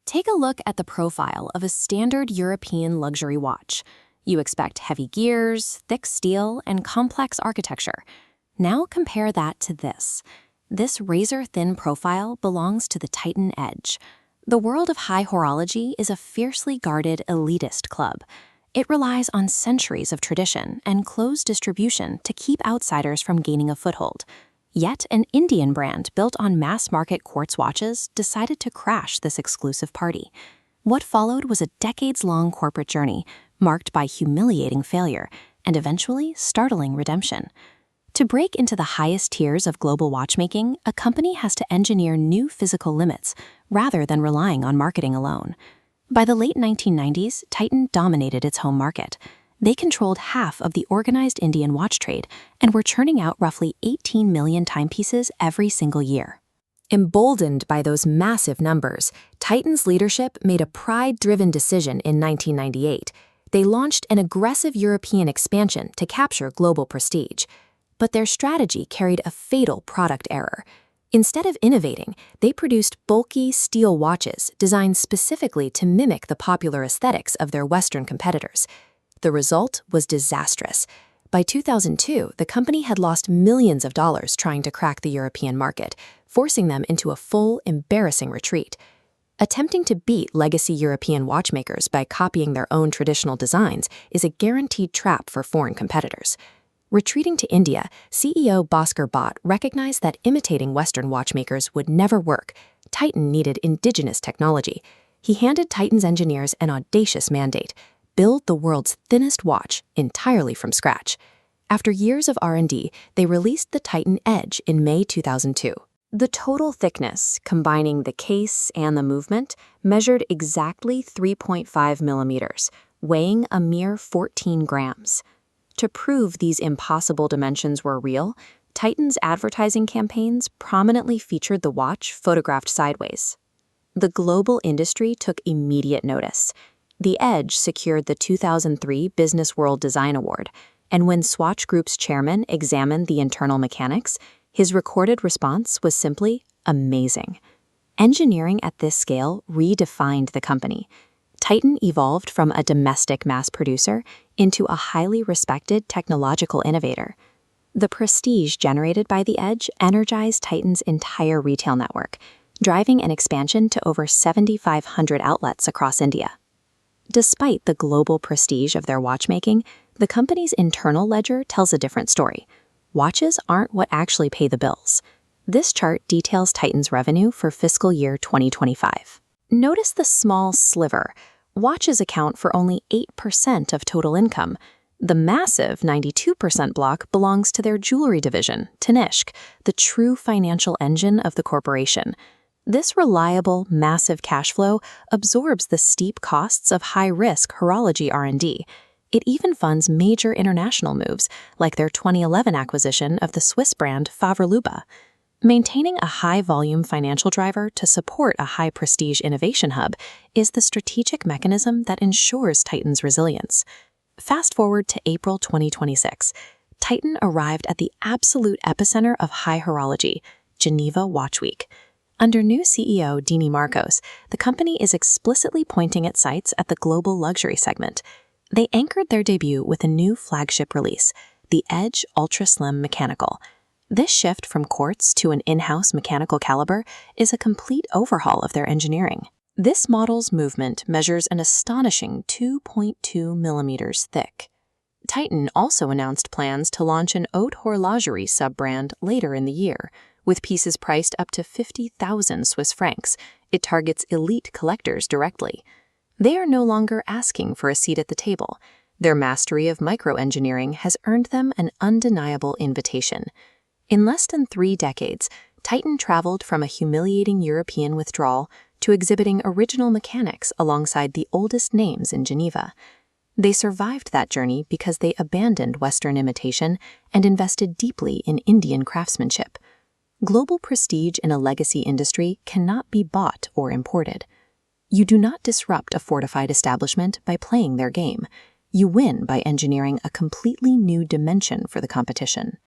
Take a look at the profile of a standard European luxury watch. You expect heavy gears, thick steel, and complex architecture. Now compare that to this. This razor-thin profile belongs to the Titan Edge. The world of high horology is a fiercely guarded, elitist club. It relies on centuries of tradition and closed distribution to keep outsiders from gaining a foothold. Yet an Indian brand built on mass-market quartz watches decided to crash this exclusive party. What followed was a decades-long corporate journey, marked by humiliating failure and eventually startling redemption. To break into the highest tiers of global watchmaking, a company has to engineer new physical limits rather than relying on marketing alone. By the late 1990s, Titan dominated its home market. They controlled half of the organized Indian watch trade and were churning out roughly 18 million timepieces every single year. Emboldened by those massive numbers, Titan's leadership made a pride-driven decision in 1998. They launched an aggressive European expansion to capture global prestige. But their strategy carried a fatal product error. Instead of innovating, they produced bulky steel watches designed specifically to mimic the popular aesthetics of their Western competitors. The result was disastrous. By 2002, the company had lost millions of dollars trying to crack the European market, forcing them into a full, embarrassing retreat. Attempting to beat legacy European watchmakers by copying their own traditional designs is a guaranteed trap for foreign competitors. Retreating to India, CEO Bhaskar Bhatt recognized that imitating Western watchmakers would never work. Titan needed indigenous technology. He handed Titan's engineers an audacious mandate: build the world's thinnest watch entirely from scratch. After years of R&D, they released the Titan Edge in May 2002. The total thickness, combining the case and the movement, measured exactly 3.5 millimeters, weighing a mere 14 grams. To prove these impossible dimensions were real, Titan's advertising campaigns prominently featured the watch photographed sideways. The global industry took immediate notice. The Edge secured the 2003 Business World Design Award, and when Swatch Group's chairman examined the internal mechanics, his recorded response was simply amazing. Engineering at this scale redefined the company. Titan evolved from a domestic mass producer into a highly respected technological innovator. The prestige generated by the Edge energized Titan's entire retail network, driving an expansion to over 7,500 outlets across India. Despite the global prestige of their watchmaking, the company's internal ledger tells a different story. Watches aren't what actually pay the bills. This chart details Titan's revenue for fiscal year 2025. Notice the small sliver. Watches account for only 8% of total income. The massive 92% block belongs to their jewelry division, Tanishq, the true financial engine of the corporation. This reliable, massive cash flow absorbs the steep costs of high-risk horology R&D. It even funds major international moves, like their 2011 acquisition of the Swiss brand Favre-Luba. Maintaining a high-volume financial driver to support a high-prestige innovation hub is the strategic mechanism that ensures Titan's resilience. Fast forward to April 2026. Titan arrived at the absolute epicenter of high horology, Geneva Watch Week. Under new CEO Dini Marcos, the company is explicitly pointing its sights at the global luxury segment. They anchored their debut with a new flagship release, the Edge Ultra Slim Mechanical. This shift from quartz to an in-house mechanical caliber is a complete overhaul of their engineering. This model's movement measures an astonishing 2.2 millimeters thick. Titan also announced plans to launch an haute horlogerie sub-brand later in the year. With pieces priced up to 50,000 Swiss francs, it targets elite collectors directly. They are no longer asking for a seat at the table. Their mastery of microengineering has earned them an undeniable invitation. In less than 3 decades, Titan traveled from a humiliating European withdrawal to exhibiting original mechanics alongside the oldest names in Geneva. They survived that journey because they abandoned Western imitation and invested deeply in Indian craftsmanship. Global prestige in a legacy industry cannot be bought or imported. You do not disrupt a fortified establishment by playing their game. You win by engineering a completely new dimension for the competition.